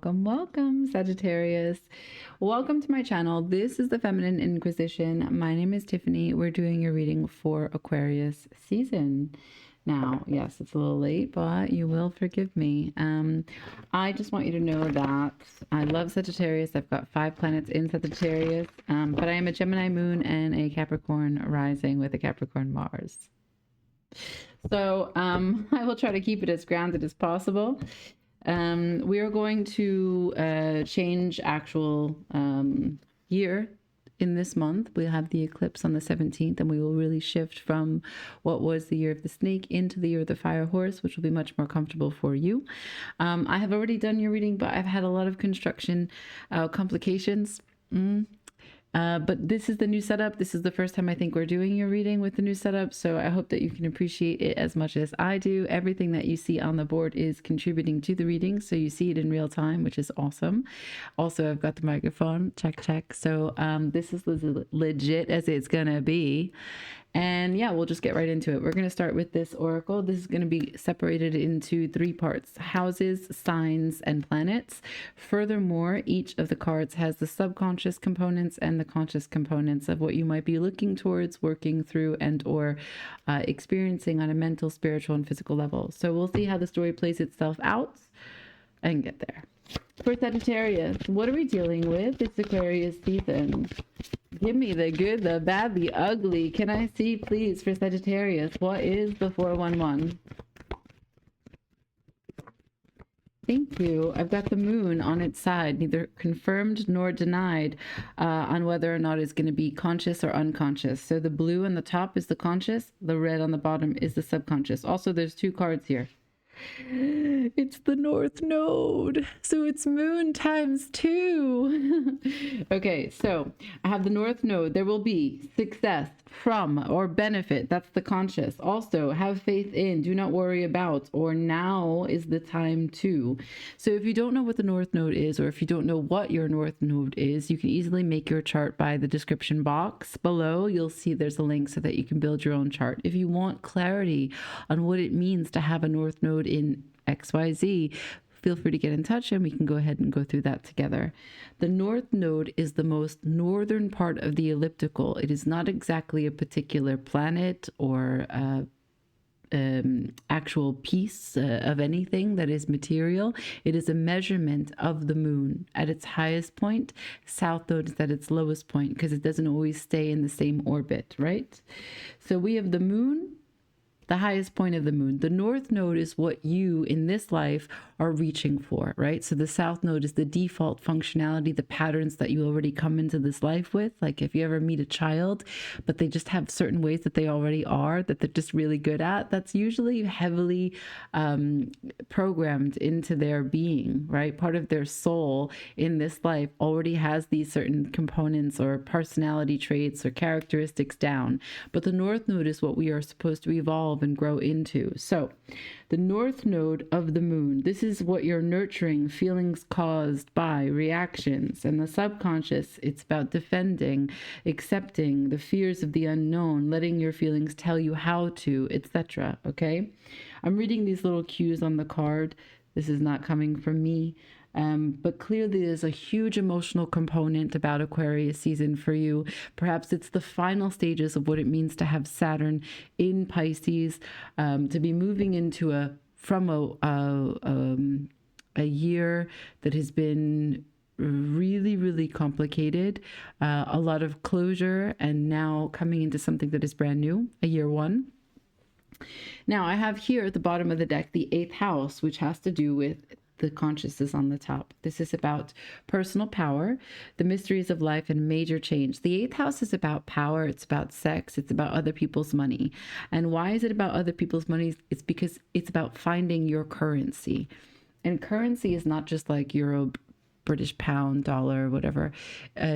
welcome, Sagittarius. Welcome to my channel. This is the Feminine Inquisition. My name is Tiffany. We're doing your reading for Aquarius season. Now, yes, it's a little late, but you will forgive me. I just want you to know that I love Sagittarius. I've got 5 planets in Sagittarius, but I am a Gemini moon and a Capricorn rising with a Capricorn Mars. So I will try to keep it as grounded as possible. We are going to change actual year in this month. We'll have the eclipse on the 17th, and we will really shift from what was the year of the snake into the year of the fire horse, which will be much more comfortable for you. I have already done your reading, but I've had a lot of construction complications. But this is the new setup. This is the first time I think we're doing your reading with the new setup. So I hope that you can appreciate it as much as I do. Everything that you see on the board is contributing to the reading. So you see it in real time, which is awesome. Also, I've got the microphone. Check. So this is as legit as it's going to be. And yeah, we'll just get right into it. We're going to start with this oracle. This is going to be separated into 3 parts: houses, signs, and planets. Furthermore, each of the cards has the subconscious components and the conscious components of what you might be looking towards, working through, and or experiencing on a mental, spiritual, and physical level. So we'll see how the story plays itself out and get there. For Sagittarius, what are we dealing with? It's Aquarius season. Give me the good, the bad, the ugly. Can I see, please, for Sagittarius? What is the 411? Thank you. I've got the moon on its side, neither confirmed nor denied on whether or not it's going to be conscious or unconscious. So the blue on the top is the conscious, the red on the bottom is the subconscious. Also, there's 2 cards here. It's the North Node, so it's moon times 2. Okay, so I have the North Node. There will be success from or benefit. That's the conscious. Also, have faith in, do not worry about, or now is the time to. So if you don't know what the North Node is, or if you don't know what your North Node is, you can easily make your chart by the description box below. You'll see there's a link so that you can build your own chart. If you want clarity on what it means to have a North Node in XYZ, feel free to get in touch and we can go ahead and go through that together. The North Node is the most northern part of the elliptical. It is not exactly a particular planet or actual piece of anything that is material. It is a measurement of the moon at its highest point. South Node is at its lowest point because it doesn't always stay in the same orbit, right? So we have the moon, the highest point of the moon. The North Node is what you in this life are reaching for, right? So the South Node is the default functionality, the patterns that you already come into this life with. Like if you ever meet a child, but they just have certain ways that they already are, that they're just really good at, that's usually heavily programmed into their being, right? Part of their soul in this life already has these certain components or personality traits or characteristics down. But the North Node is what we are supposed to evolve and grow into. So the North Node of the moon, this is what you're nurturing, feelings caused by reactions. And the subconscious, it's about defending, accepting the fears of the unknown, letting your feelings tell you how to, etc. Okay, I'm reading these little cues on the card. This is not coming from me. But clearly there's a huge emotional component about Aquarius season for you. Perhaps it's the final stages of what it means to have Saturn in Pisces, to be moving into a year that has been really, really complicated, a lot of closure, and now coming into something that is brand new, a year 1. Now I have here at the bottom of the deck the 8th house, which has to do with the consciousness on the top. This is about personal power, the mysteries of life, and major change. The 8th house is about power. It's about sex. It's about other people's money. And why is it about other people's money? It's because it's about finding your currency. And currency is not just like euro, British pound, dollar, whatever.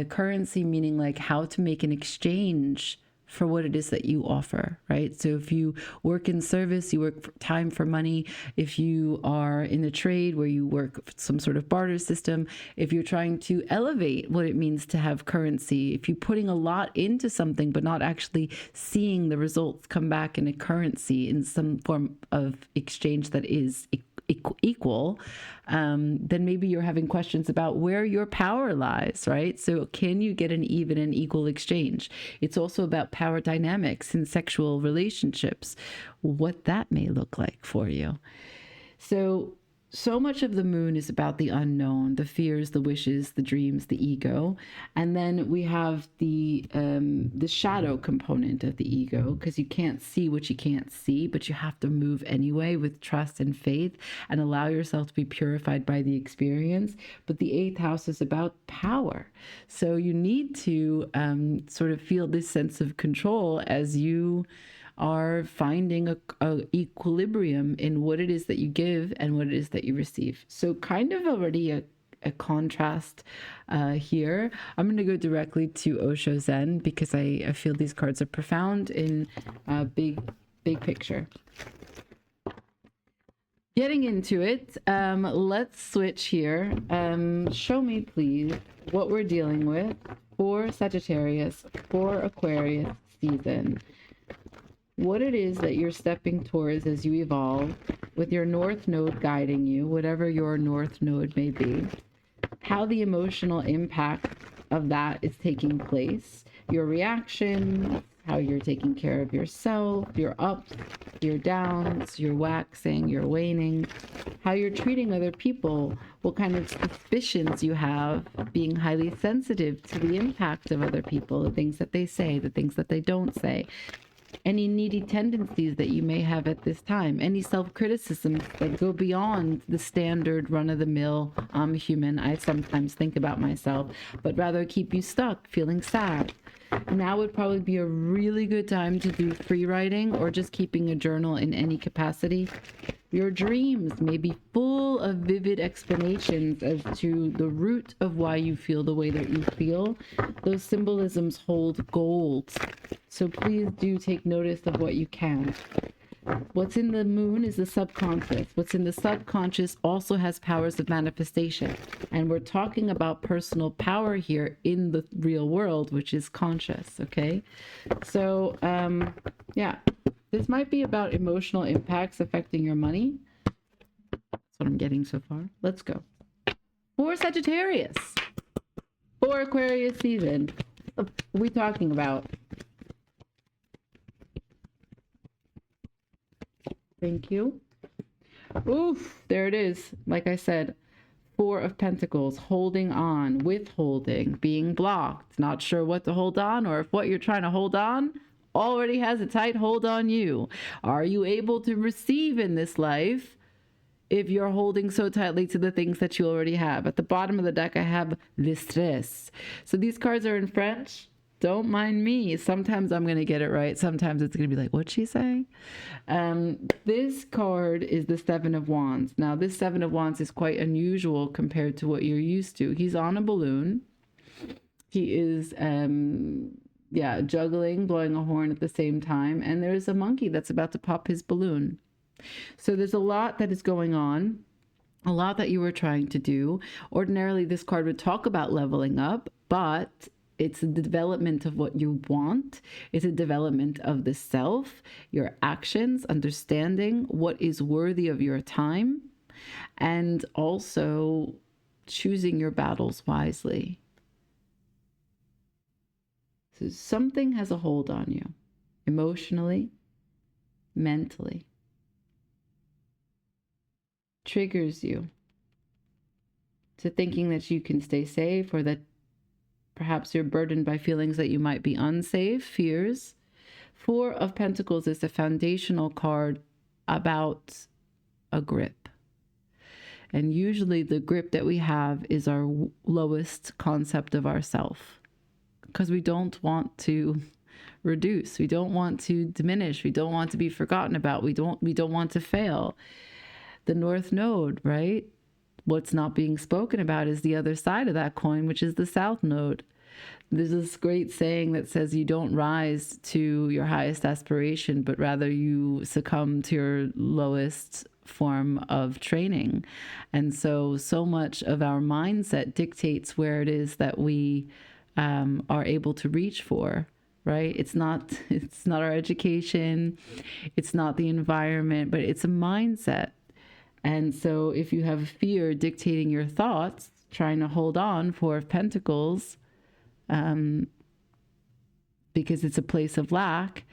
Currency meaning like how to make an exchange for what it is that you offer, right? So if you work in service, you work for time for money. If you are in a trade where you work some sort of barter system, if you're trying to elevate what it means to have currency, if you're putting a lot into something but not actually seeing the results come back in a currency, in some form of exchange that is equal, then maybe you're having questions about where your power lies, right? So can you get an even and equal exchange? It's also about power dynamics in sexual relationships, what that may look like for you. So much of the moon is about the unknown, the fears, the wishes, the dreams, the ego. And then we have the shadow component of the ego, because you can't see what you can't see, but you have to move anyway with trust and faith and allow yourself to be purified by the experience. But the 8th house is about power. So you need to sort of feel this sense of control as you are finding a equilibrium in what it is that you give and what it is that you receive. So kind of already a contrast here. I'm going to go directly to Osho Zen because I feel these cards are profound in big picture. Getting into it, let's switch here. Show me, please, what we're dealing with for Sagittarius, for Aquarius season. What it is that you're stepping towards as you evolve, with your North Node guiding you, whatever your North Node may be, how the emotional impact of that is taking place, your reactions, how you're taking care of yourself, your ups, your downs, your waxing, your waning, how you're treating other people, what kind of suspicions you have, being highly sensitive to the impact of other people, the things that they say, the things that they don't say, any needy tendencies that you may have at this time, any self-criticisms that go beyond the standard run-of-the-mill, I'm human, I sometimes think about myself, but rather keep you stuck, feeling sad. Now would probably be a really good time to do free writing or just keeping a journal in any capacity. Your dreams may be full of vivid explanations as to the root of why you feel the way that you feel. Those symbolisms hold gold. So please do take notice of what you can. What's in the moon is the subconscious. What's in the subconscious also has powers of manifestation. And we're talking about personal power here in the real world, which is conscious, okay? So, yeah, this might be about emotional impacts affecting your money. That's what I'm getting so far. Let's go. For Sagittarius, for Aquarius season, what are we talking about? Thank you. Oof, there it is. Like I said, 4 of Pentacles, holding on, withholding, being blocked, not sure what to hold on, or if what you're trying to hold on already has a tight hold on you. Are you able to receive in this life if you're holding so tightly to the things that you already have? At the bottom of the deck, I have le stress. So these cards are in French. Don't mind me. Sometimes I'm going to get it right. Sometimes it's going to be like, what'd she say? This card is the 7 of Wands. Now, this 7 of Wands is quite unusual compared to what you're used to. He's on a balloon. He is, juggling, blowing a horn at the same time. And there's a monkey that's about to pop his balloon. So there's a lot that is going on, a lot that you were trying to do. Ordinarily, this card would talk about leveling up, but it's the development of what you want. It's a development of the self, your actions, understanding what is worthy of your time, and also choosing your battles wisely. So something has a hold on you, emotionally, mentally. Triggers you to thinking that you can stay safe, or that perhaps you're burdened by feelings that you might be unsafe, fears. 4 of Pentacles is a foundational card about a grip. And usually the grip that we have is our lowest concept of ourself, because we don't want to reduce. We don't want to diminish. We don't want to be forgotten about. We don't want to fail. The North Node, right? What's not being spoken about is the other side of that coin, which is the South Node. There's this great saying that says you don't rise to your highest aspiration, but rather you succumb to your lowest form of training. And so much of our mindset dictates where it is that we are able to reach for, right? It's not our education, it's not the environment, but it's a mindset. And so if you have fear dictating your thoughts, trying to hold on, Four of Pentacles, because it's a place of lack,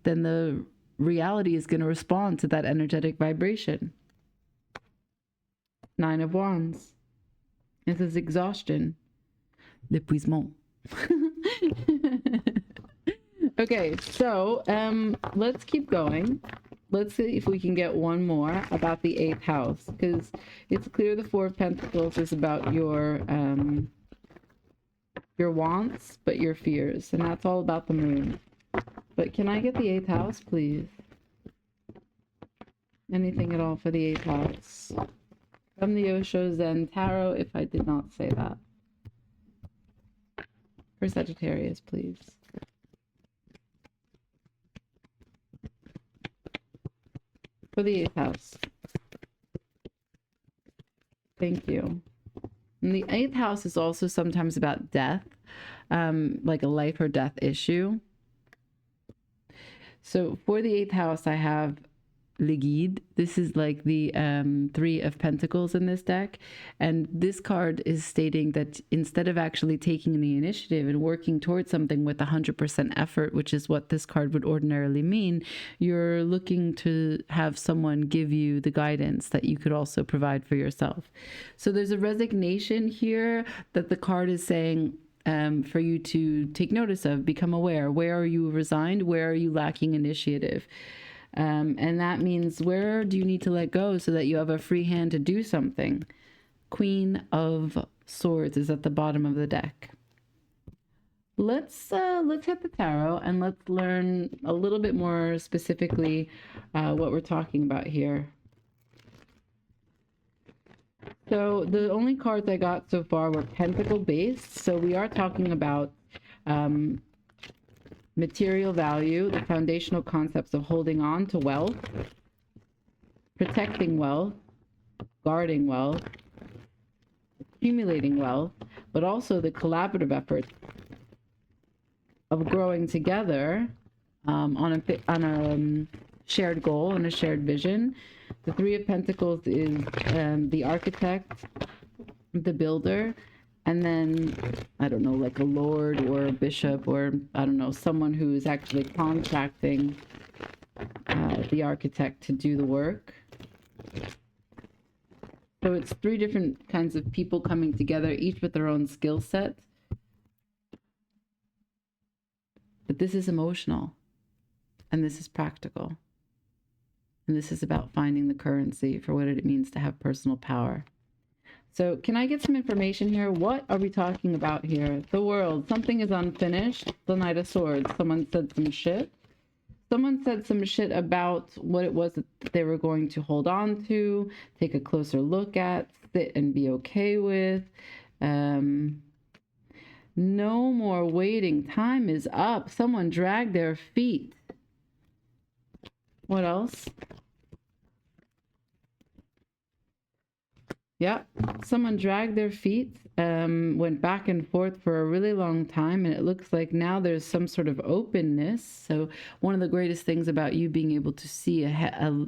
then the reality is going to respond to that energetic vibration. Nine of Wands. This is exhaustion. L'épuisement. Okay, so let's keep going. Let's see if we can get one more about the 8th house, because it's clear the Four of Pentacles is about your wants, but your fears, and that's all about the moon. But can I get the 8th house, please? Anything at all for the 8th house? From the Osho Zen Tarot, if I did not say that. For Sagittarius, please. For the 8th house. Thank you. And the 8th house is also sometimes about death, like a life or death issue. So for the 8th house, I have Le Guide. This is like the 3 of Pentacles in this deck. And this card is stating that instead of actually taking the initiative and working towards something with 100% effort, which is what this card would ordinarily mean, you're looking to have someone give you the guidance that you could also provide for yourself. So there's a resignation here that the card is saying for you to take notice of, become aware. Where are you resigned? Where are you lacking initiative? And that means, where do you need to let go so that you have a free hand to do something? Queen of Swords is at the bottom of the deck. Let's hit the tarot and let's learn a little bit more specifically what we're talking about here. So the only cards I got so far were pentacle based. So we are talking about material value, the foundational concepts of holding on to wealth, protecting wealth, guarding wealth, accumulating wealth, but also the collaborative effort of growing together on a shared goal and a shared vision. The 3 of Pentacles is the architect, the builder, and then, I don't know, like a lord or a bishop, or I don't know, someone who is actually contracting the architect to do the work. So it's 3 different kinds of people coming together, each with their own skill set. But this is emotional, and this is practical. And this is about finding the currency for what it means to have personal power. So can I get some information here? What are we talking about here? The world. Something is unfinished. The Knight of Swords. Someone said some shit. Someone said some shit about what it was that they were going to hold on to, take a closer look at, sit and be okay with. No more waiting. Time is up. Someone dragged their feet. What else? Yeah, someone dragged their feet, went back and forth for a really long time, and it looks like now there's some sort of openness. So one of the greatest things about you being able to see a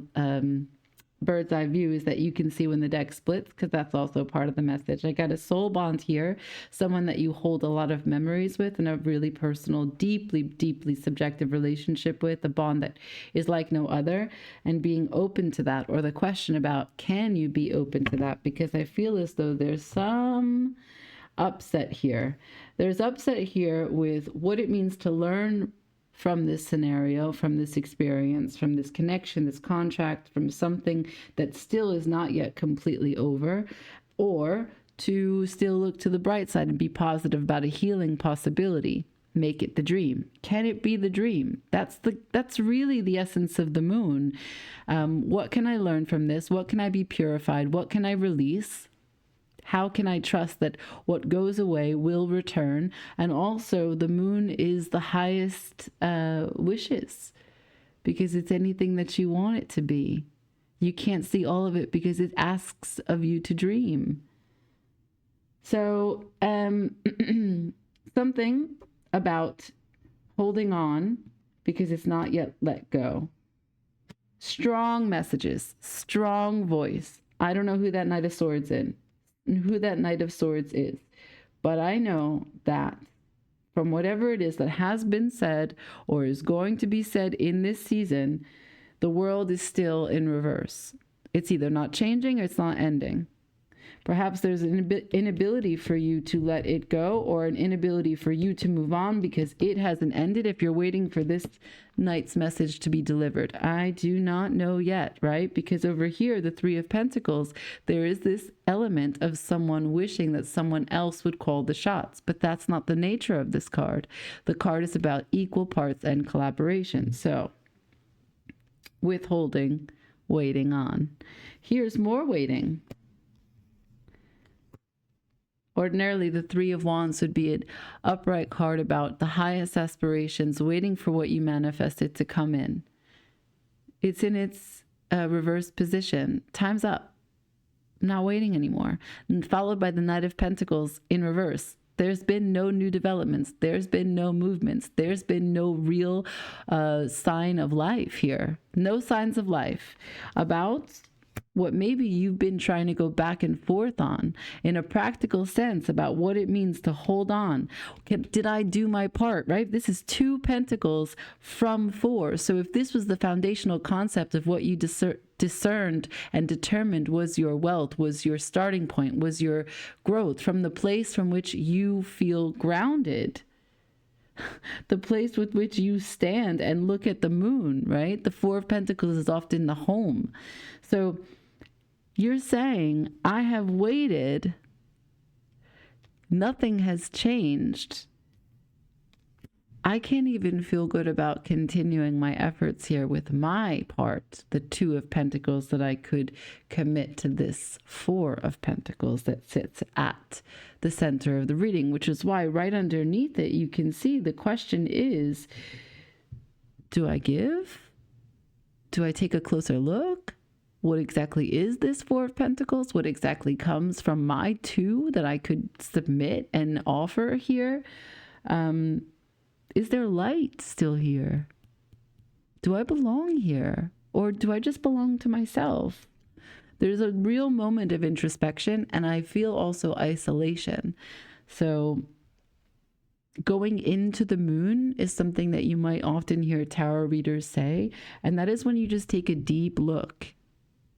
bird's eye view is that you can see when the deck splits, because that's also part of the message. I got a soul bond here, someone that you hold a lot of memories with and a really personal, deeply, deeply subjective relationship with, a bond that is like no other, and being open to that, or the question about, can you be open to that? Because I feel as though there's some upset here. There's upset here with what it means to learn from this scenario, from this experience, from this connection, this contract, from something that still is not yet completely over, or to still look to the bright side and be positive about a healing possibility. Make it the dream. Can it be the dream? That's really the essence of the moon. What can I learn from this? What can I be purified? What can I release? How can I trust that what goes away will return? And also, the moon is the highest wishes, because it's anything that you want it to be. You can't see all of it because it asks of you to dream. So something about holding on because it's not yet let go. Strong messages, strong voice, I don't know who that Knight of Swords is, but I know that from whatever it is that has been said or is going to be said in this season, the world is still in reverse. It's either not changing or it's not ending. Perhaps there's an inability for you to let it go, or an inability for you to move on because it hasn't ended if you're waiting for this night's message to be delivered. I do not know yet, right? Because over here, the Three of Pentacles, there is this element of someone wishing that someone else would call the shots, but that's not the nature of this card. The card is about equal parts and collaboration. So, withholding, waiting on. Here's more waiting. Ordinarily, the Three of Wands would be an upright card about the highest aspirations, waiting for what you manifested to come in. It's in its reverse position. Time's up. I'm not waiting anymore. And followed by the Knight of Pentacles in reverse. There's been no new developments. There's been no movements. There's been no real sign of life here. No signs of life. About what maybe you've been trying to go back and forth on in a practical sense about what it means to hold on. Did I do my part, right? This is 2 Pentacles from 4. So if this was the foundational concept of what you discerned and determined was your wealth, was your starting point, was your growth, from the place from which you feel grounded, the place with which you stand and look at the moon, right? The 4 of Pentacles is often the home. So you're saying, I have waited. Nothing has changed. I can't even feel good about continuing my efforts here with my part, the 2 of Pentacles, that I could commit to this 4 of Pentacles that sits at the center of the reading, which is why right underneath it, you can see the question is, do I give? Do I take a closer look? What exactly is this 4 of Pentacles? What exactly comes from my 2 that I could submit and offer here? Is there light still here? Do I belong here? Or do I just belong to myself? There's a real moment of introspection, and I feel also isolation. So going into the moon is something that you might often hear tarot readers say, and that is when you just take a deep look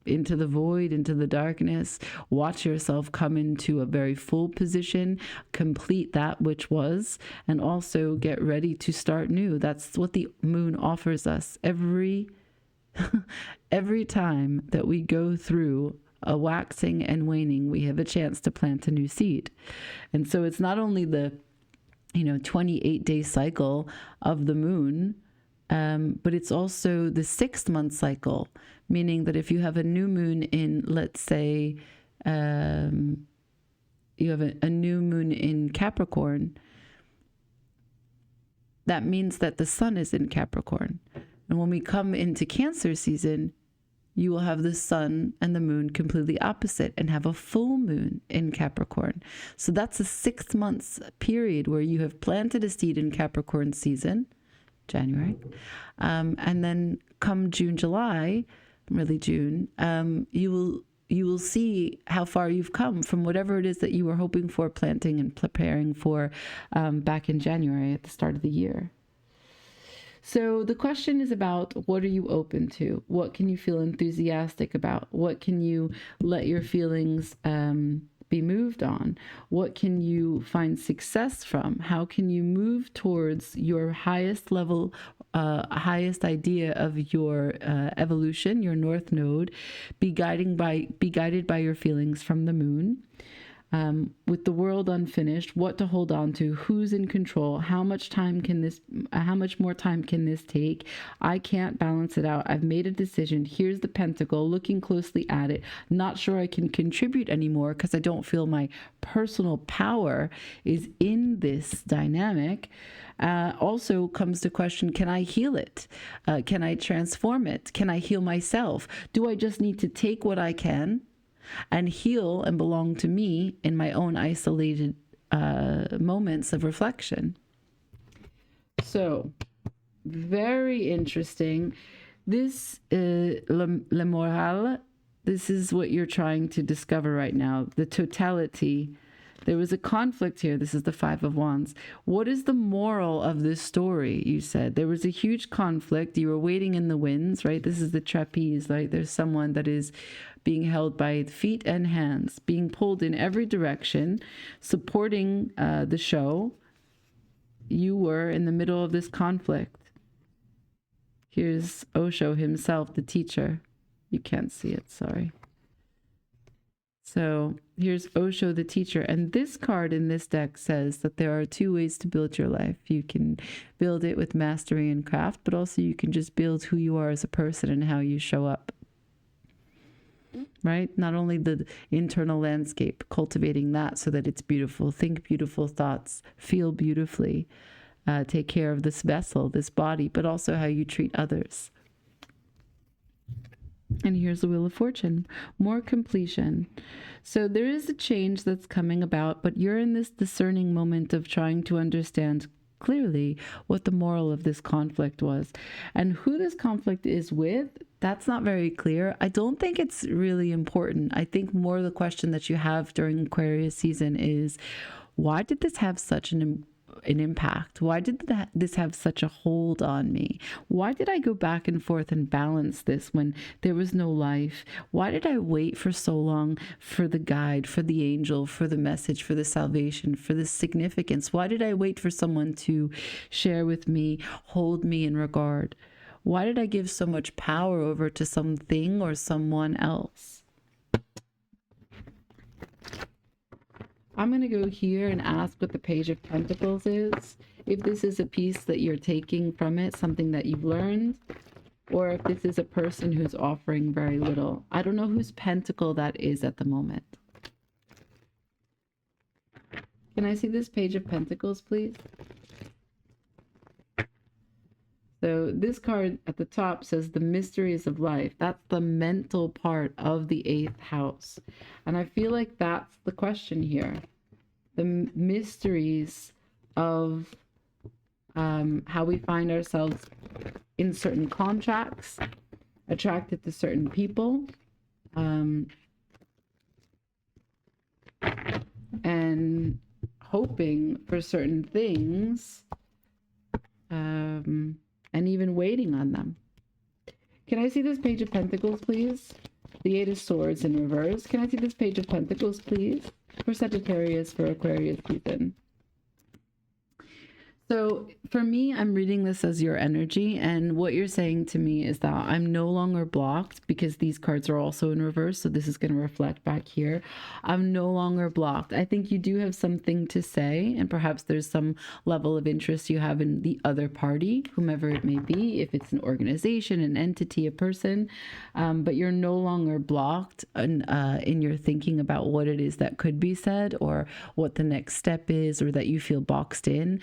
into the void, into the darkness, watch yourself come into a very full position, complete that which was, and also get ready to start new. That's what the moon offers us every time that we go through a waxing and waning, we have a chance to plant a new seed. And so it's not only the 28-day cycle of the moon, but it's also the 6-month cycle, meaning that if you have a new moon in, let's say, you have a new moon in Capricorn, that means that the sun is in Capricorn. And when we come into Cancer season, you will have the sun and the moon completely opposite and have a full moon in Capricorn. So that's a 6 months period where you have planted a seed in Capricorn season, January. And then come June, July, really June, you will see how far you've come from whatever it is that you were hoping for, planting and preparing for back in January at the start of the year. So the question is about, what are you open to? What can you feel enthusiastic about? What can you let your feelings be moved on? What can you find success from? How can you move towards your highest level, highest idea of your evolution, your North Node, be guided by your feelings from the moon? With the world unfinished, what to hold on to, who's in control, how much more time can this take? I can't balance it out. I've made a decision. Here's the Pentacle, looking closely at it. Not sure I can contribute anymore because I don't feel my personal power is in this dynamic. Also comes the question, can I heal it? Can I transform it? Can I heal myself? Do I just need to take what I can and heal and belong to me in my own isolated moments of reflection? So, very interesting. This Le Moral This is what you're trying to discover right now, the totality. There was a conflict here. This is the Five of Wands. What is the moral of this story? You said there was a huge conflict. You were waiting in the winds, right? This is the trapeze, right? There's someone that is being held by feet and hands, being pulled in every direction, supporting the show. You were in the middle of this conflict. Here's Osho himself, the teacher. You can't see it, sorry. So here's Osho, the teacher. And this card in this deck says that there are two ways to build your life. You can build it with mastery and craft, but also you can just build who you are as a person and how you show up. Right? Not only the internal landscape, cultivating that so that it's beautiful. Think beautiful thoughts, feel beautifully, take care of this vessel, this body, but also how you treat others. And here's the Wheel of Fortune, more completion. So there is a change that's coming about, but you're in this discerning moment of trying to understand clearly what the moral of this conflict was. And who this conflict is with, that's not very clear. I don't think it's really important. I think more the question that you have during Aquarius season is, why did this have such an impact? Why did this have such a hold on me? Why did I go back and forth and balance this when there was no life? Why did I wait for so long for the guide, for the angel, for the message, for the salvation, for the significance? Why did I wait for someone to share with me, hold me in regard? Why did I give so much power over to something or someone else? I'm going to go here and ask what the Page of Pentacles is. If this is a piece that you're taking from it, something that you've learned, or if this is a person who's offering very little. I don't know whose pentacle that is at the moment. Can I see this Page of Pentacles, please? So this card at the top says the mysteries of life. That's the mental part of the 8th house. And I feel like that's the question here. The mysteries of how we find ourselves in certain contracts, attracted to certain people, and hoping for certain things, and even waiting on them. Can I see this Page of Pentacles, please? The 8 of Swords in reverse. Can I see this Page of Pentacles, please? For Sagittarius, for Aquarius season. So for me, I'm reading this as your energy, and what you're saying to me is that I'm no longer blocked, because these cards are also in reverse, so this is going to reflect back here. I'm no longer blocked. I think you do have something to say, and perhaps there's some level of interest you have in the other party, whomever it may be, if it's an organization, an entity, a person, but you're no longer blocked in your thinking about what it is that could be said, or what the next step is, or that you feel boxed in.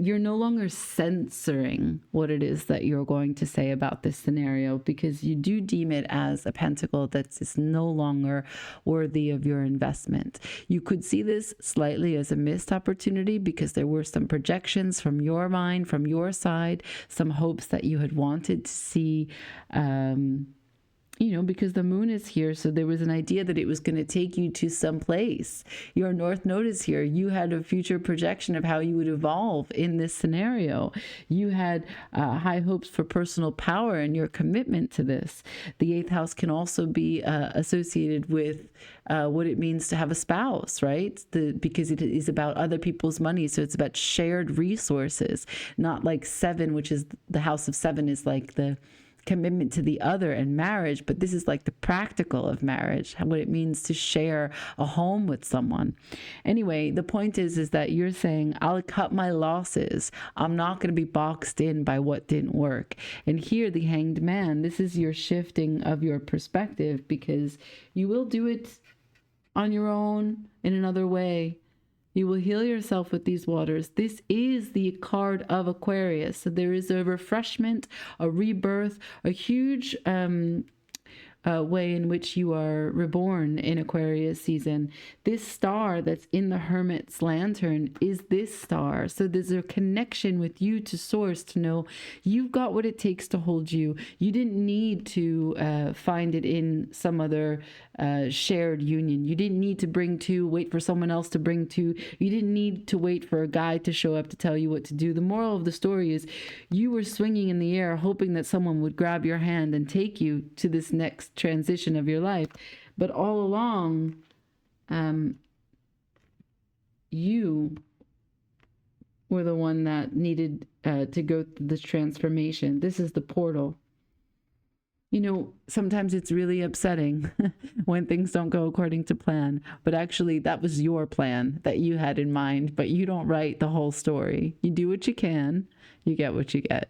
You're no longer censoring what it is that you're going to say about this scenario, because you do deem it as a pentacle that is no longer worthy of your investment. You could see this slightly as a missed opportunity, because there were some projections from your mind, from your side, some hopes that you had wanted to see, you know, because the moon is here. So there was an idea that it was going to take you to some place. Your North Node is here. You had a future projection of how you would evolve in this scenario. You had high hopes for personal power and your commitment to this. The 8th house can also be associated with what it means to have a spouse, right? Because it is about other people's money. So it's about shared resources, not like 7, which is the house of 7 is like the commitment to the other and marriage, but this is like the practical of marriage, what it means to share a home with someone. Anyway, the point is that you're saying, I'll cut my losses. I'm not going to be boxed in by what didn't work. And here, the Hanged Man, this is your shifting of your perspective, because you will do it on your own in another way. You will heal yourself with these waters. This is the card of Aquarius. So there is a refreshment, a rebirth, a huge way in which you are reborn in Aquarius season. This star that's in the Hermit's lantern is this star. So there's a connection with you to source to know you've got what it takes to hold you. You didn't need to find it in some other shared union. You didn't need to bring two, wait for someone else to bring two. You didn't need to wait for a guy to show up to tell you what to do. The moral of the story is you were swinging in the air hoping that someone would grab your hand and take you to this next transition of your life. But all along, you were the one that needed to go through this transformation. This is the portal. You know, sometimes it's really upsetting when things don't go according to plan, but actually that was your plan that you had in mind, but you don't write the whole story. You do what you can, you get what you get.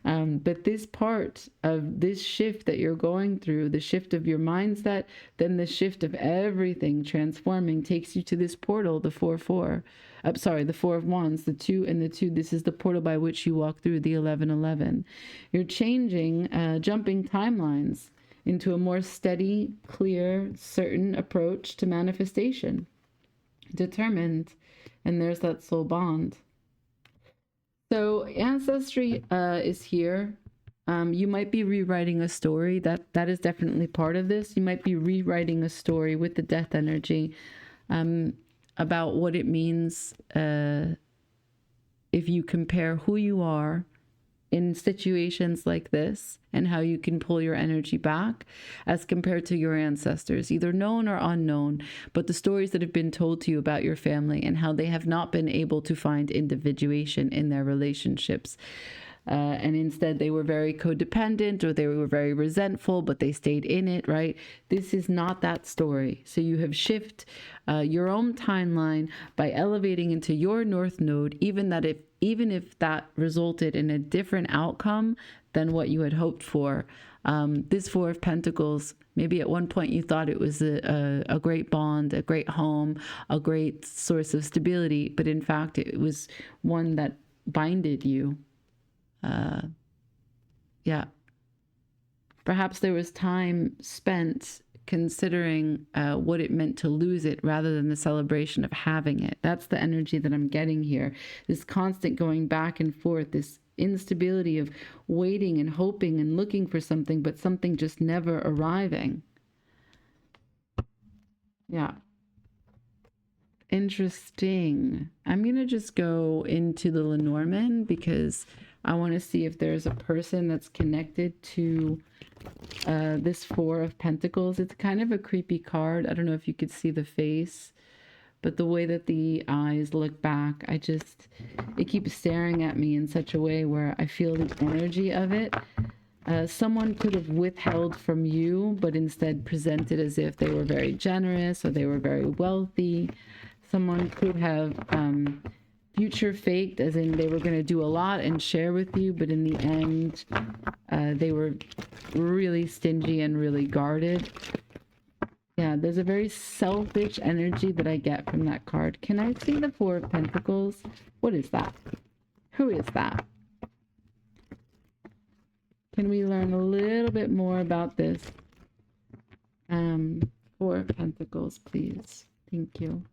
But this part of this shift that you're going through, the shift of your mindset, then the shift of everything transforming takes you to this portal, the 4-4. The 4 of Wands, the 2 and the 2. This is the portal by which you walk through the 11-11. You're changing, jumping timelines into a more steady, clear, certain approach to manifestation. Determined. And there's that soul bond. So ancestry is here. You might be rewriting a story. That is definitely part of this. You might be rewriting a story with the death energy. About what it means if you compare who you are in situations like this and how you can pull your energy back as compared to your ancestors, either known or unknown, but the stories that have been told to you about your family and how they have not been able to find individuation in their relationships. And instead they were very codependent or they were very resentful, but they stayed in it, right? This is not that story. So you have shifted your own timeline by elevating into your North Node, even if that resulted in a different outcome than what you had hoped for. This 4 of Pentacles, maybe at one point you thought it was a great bond, a great home, a great source of stability, but in fact it was one that binded you. Yeah, perhaps there was time spent considering what it meant to lose it rather than the celebration of having it. That's the energy that I'm getting here. This constant going back and forth, this instability of waiting and hoping and looking for something, but something just never arriving. Yeah. Interesting. I'm going to just go into the Lenormand because I want to see if there's a person that's connected to this 4 of Pentacles. It's kind of a creepy card. I don't know if you could see the face, but the way that the eyes look back, it keeps staring at me in such a way where I feel the energy of it. Someone could have withheld from you, but instead presented as if they were very generous or they were very wealthy. Someone could have future faked, as in they were going to do a lot and share with you, but in the end, they were really stingy and really guarded. Yeah, there's a very selfish energy that I get from that card. Can I see the 4 of Pentacles? What is that? Who is that? Can we learn a little bit more about this? 4 of Pentacles, please. Thank you.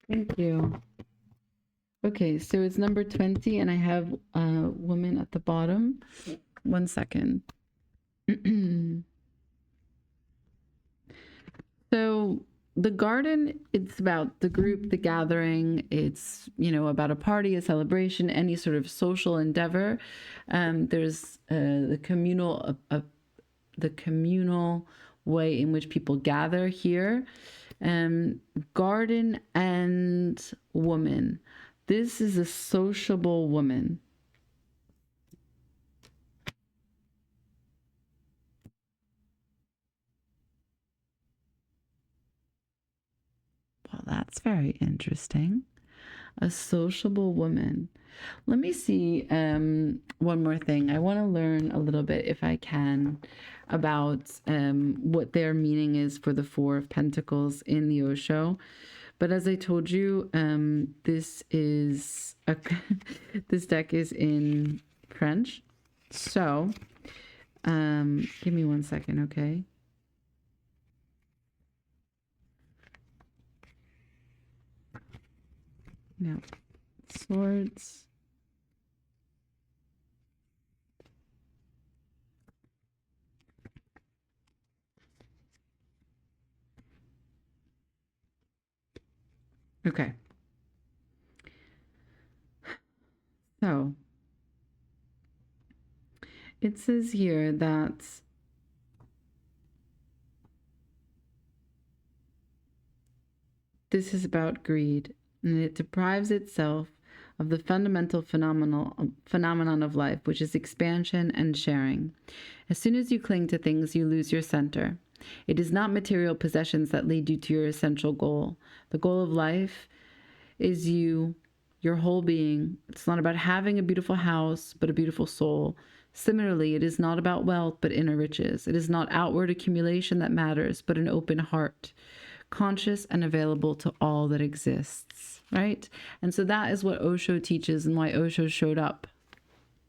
Thank you. Okay, so it's number 20, and I have a woman at the bottom. 1 second. So the garden, it's about the group, the gathering. It's, about a party, a celebration, any sort of social endeavor. There's the communal way in which people gather here. Garden and woman. This is a sociable woman. Well, that's very interesting. A sociable woman. Let me see one more thing. I want to learn a little bit, if I can, about what their meaning is for the 4 of Pentacles in the Osho. But as I told you, this is this deck is in French. So, give me 1 second, okay? Now, swords. Okay. So, it says here that this is about greed, and it deprives itself of the fundamental phenomenon of life, which is expansion and sharing. As soon as you cling to things, you lose your center. It is not material possessions that lead you to your essential goal. The goal of life is you, your whole being. It's not about having a beautiful house, but a beautiful soul. Similarly, it is not about wealth, but inner riches. It is not outward accumulation that matters, but an open heart, conscious and available to all that exists, right? And so that is what Osho teaches and why Osho showed up.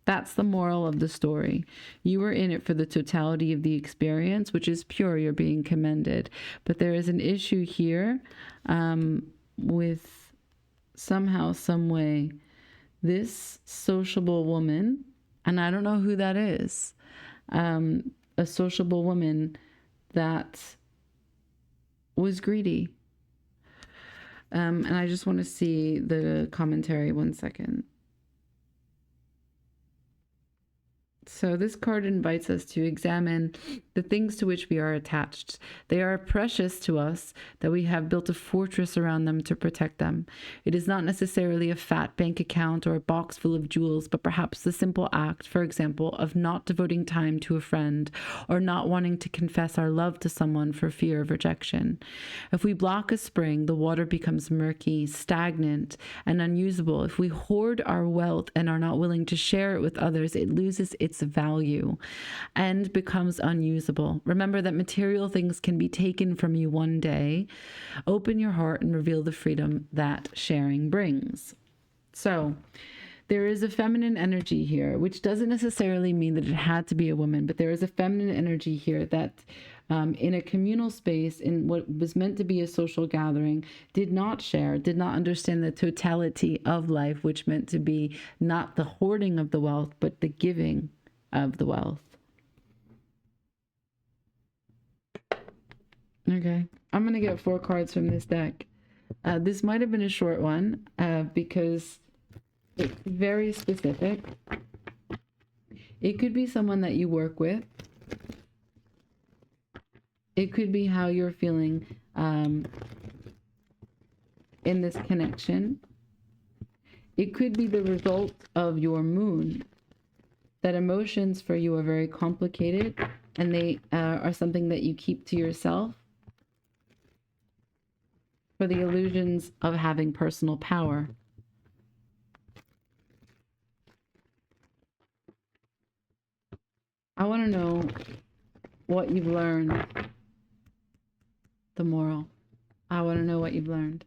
That's the moral of the story. You were in it for the totality of the experience, which is pure. You're being commended. But there is an issue here with somehow, some way, this sociable woman, and I don't know who that is, a sociable woman that was greedy. And I just want to see the commentary 1 second. So this card invites us to examine the things to which we are attached. They are precious to us that we have built a fortress around them to protect them. It is not necessarily a fat bank account or a box full of jewels, but perhaps the simple act, for example, of not devoting time to a friend or not wanting to confess our love to someone for fear of rejection. If we block a spring, the water becomes murky, stagnant, and unusable. If we hoard our wealth and are not willing to share it with others, it loses its value and becomes unusable. Remember that material things can be taken from you one day. Open your heart and reveal the freedom that sharing brings. So there is a feminine energy here, which doesn't necessarily mean that it had to be a woman, but there is a feminine energy here that in a communal space, in what was meant to be a social gathering, did not share, did not understand the totality of life, which meant to be not the hoarding of the wealth, but the giving of the wealth. Okay, I'm going to get 4 cards from this deck. This might have been a short one because it's very specific. It could be someone that you work with. It could be how you're feeling in this connection. It could be the result of your moon. That emotions for you are very complicated and they are something that you keep to yourself for the illusions of having personal power. I want to know what you've learned. The moral. I want to know what you've learned.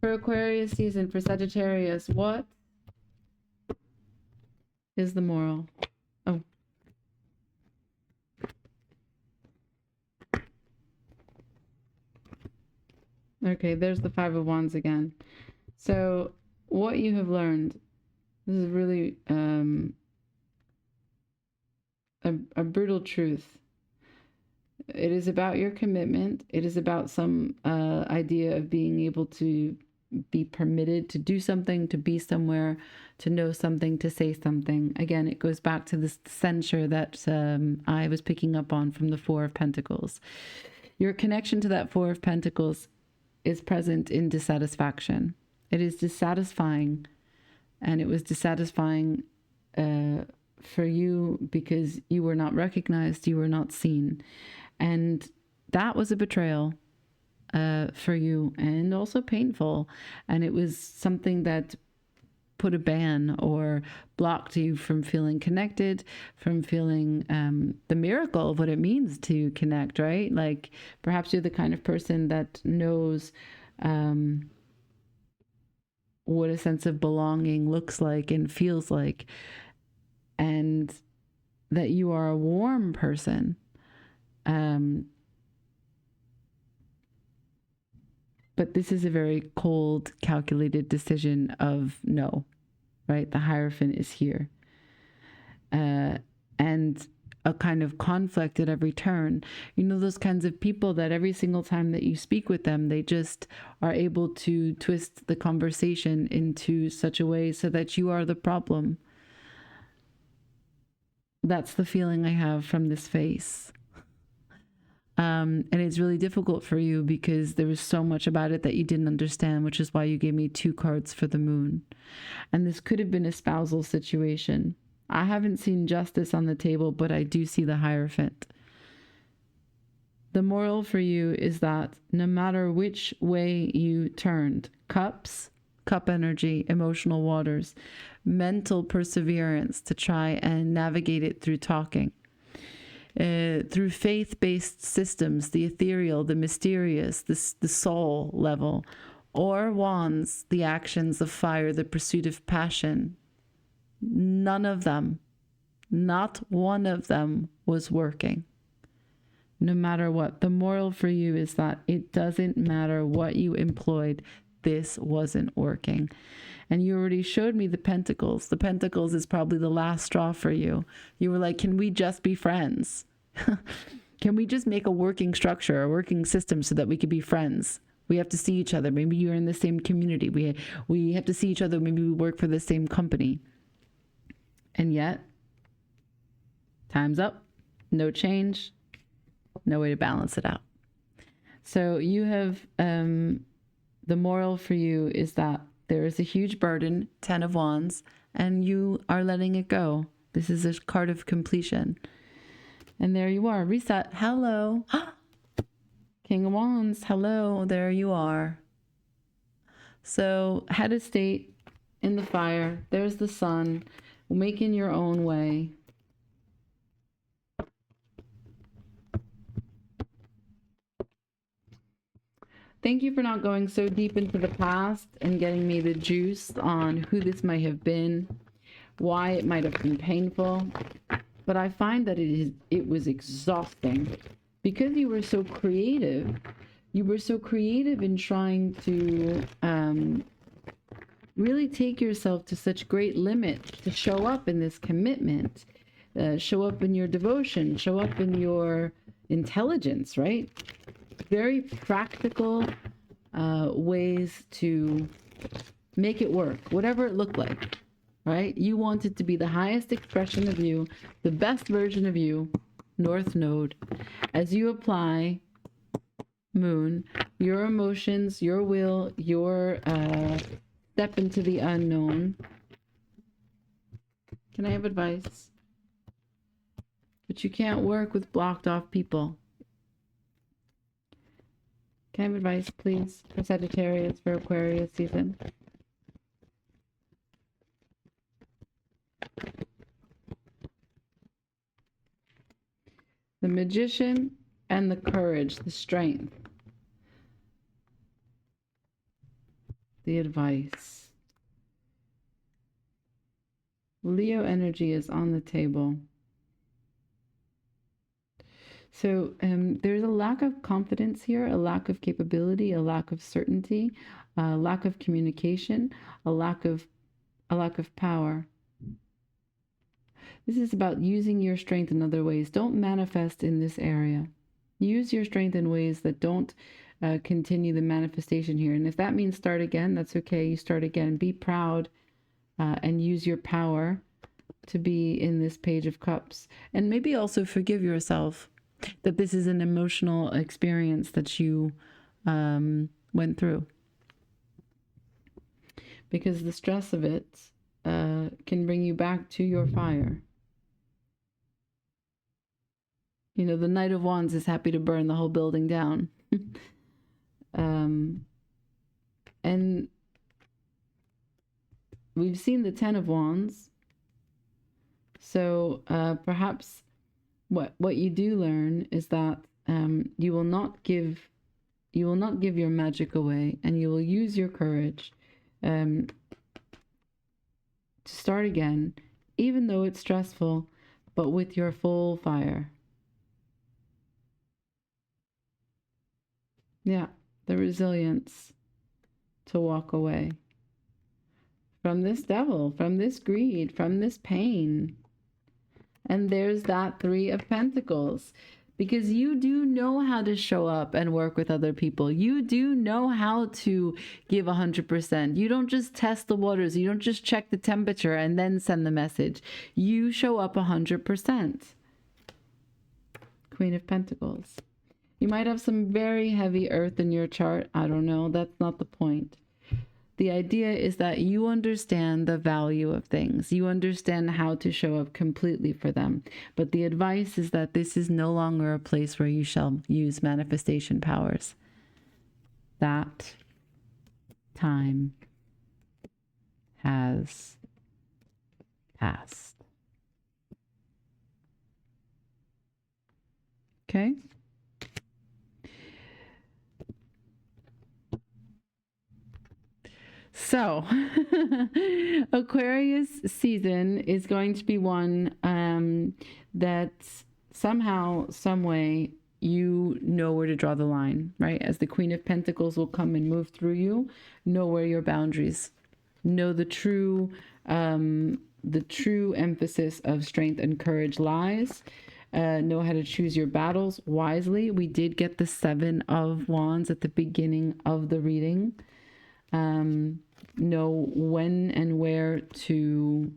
For Aquarius season, for Sagittarius, what is the moral? Oh. Okay, there's the 5 of Wands again. So what you have learned, this is really a brutal truth. It is about your commitment. It is about some idea of being able to be permitted to do something, to be somewhere, to know something, to say something. Again, it goes back to this censure that I was picking up on from the 4 of Pentacles. Your connection to that 4 of Pentacles is present in dissatisfaction. It is dissatisfying, and it was dissatisfying for you because you were not recognized, you were not seen. And that was a betrayal for you, and also painful. And it was something that put a ban or blocked you from feeling connected, from feeling the miracle of what it means to connect, right? Like perhaps you're the kind of person that knows what a sense of belonging looks like and feels like, and that you are a warm person. But this is a very cold, calculated decision of no, right? The Hierophant is here. And a kind of conflict at every turn. You know, those kinds of people that every single time that you speak with them, they just are able to twist the conversation into such a way so that you are the problem. That's the feeling I have from this face. And it's really difficult for you because there was so much about it that you didn't understand, which is why you gave me 2 cards for the moon. And this could have been a spousal situation. I haven't seen justice on the table, but I do see the Hierophant. The moral for you is that no matter which way you turned, cups, cup energy, emotional waters, mental perseverance to try and navigate it through talking. Through faith-based systems, the ethereal, the mysterious, the soul level, or wands, the actions of fire, the pursuit of passion. None of them, not one of them was working. No matter what. The moral for you is that it doesn't matter what you employed, this wasn't working. And you already showed me the Pentacles. The Pentacles is probably the last straw for you. You were like, can we just be friends? Can we just make a working structure, a working system so that we could be friends? We have to see each other. Maybe you're in the same community. We have to see each other. Maybe we work for the same company. And yet, time's up. No change. No way to balance it out. So you have, the moral for you is that there is a huge burden, 10 of Wands, and you are letting it go. This is a card of completion. And there you are. Reset. Hello. King of Wands. Hello. There you are. So head of state in the fire. There's the sun. Making your own way. Thank you for not going so deep into the past and getting me the juice on who this might have been, why it might have been painful. But I find that it was exhausting because you were so creative. You were so creative in trying to really take yourself to such great limits to show up in this commitment, show up in your devotion, show up in your intelligence, right? Very practical ways to make it work, whatever it looked like, right? You wanted to be the highest expression of you, the best version of you, North Node. As you apply Moon, your emotions, your will, your step into the unknown. Can I have advice? But you can't work with blocked off people. Can I have advice, please, for Sagittarius, for Aquarius season? The Magician and the courage, the strength. The advice. Leo energy is on the table. So there's a lack of confidence here, a lack of capability, a lack of certainty, a lack of communication, a lack of power. This is about using your strength in other ways. Don't manifest in this area. Use your strength in ways that don't continue the manifestation here. And if that means start again, that's okay. You start again. Be proud and use your power to be in this Page of Cups. And maybe also forgive yourself that this is an emotional experience that you went through. Because the stress of it can bring you back to your fire. You know, the Knight of Wands is happy to burn the whole building down. And we've seen the Ten of Wands. So perhaps what you do learn is that you will not give your magic away, and you will use your courage to start again, even though it's stressful, but with your full fire. Yeah, the resilience to walk away from this devil, from this greed, from this pain. And there's that Three of Pentacles, because you do know how to show up and work with other people. You do know how to give 100%. You don't just test the waters. You don't just check the temperature and then send the message. You show up 100%. Queen of Pentacles. You might have some very heavy earth in your chart. I don't know. That's not the point. The idea is that you understand the value of things. You understand how to show up completely for them. But the advice is that this is no longer a place where you shall use manifestation powers. That time has passed. Okay? So, Aquarius season is going to be one that somehow, some way, you know where to draw the line, right? As the Queen of Pentacles will come and move through you, know where your boundaries, know the true emphasis of strength and courage lies. Know how to choose your battles wisely. We did get the Seven of Wands at the beginning of the reading. Know when and where to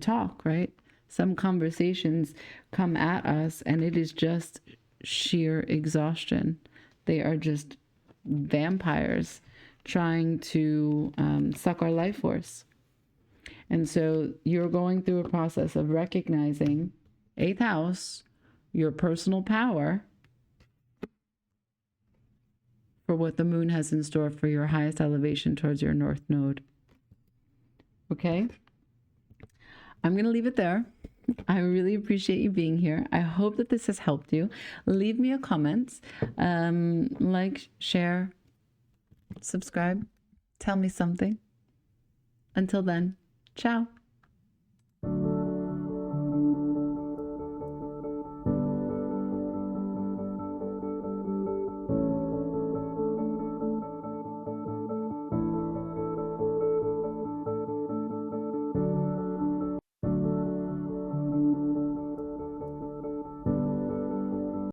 talk, right? Some conversations come at us and it is just sheer exhaustion. They are just vampires trying to suck our life force. And so you're going through a process of recognizing, 8th house, your personal power, for what the moon has in store for your highest elevation towards your north node. Okay? I'm going to leave it there. I really appreciate you being here. I hope that this has helped you. Leave me a comment, like, share, subscribe, tell me something. Until then, ciao.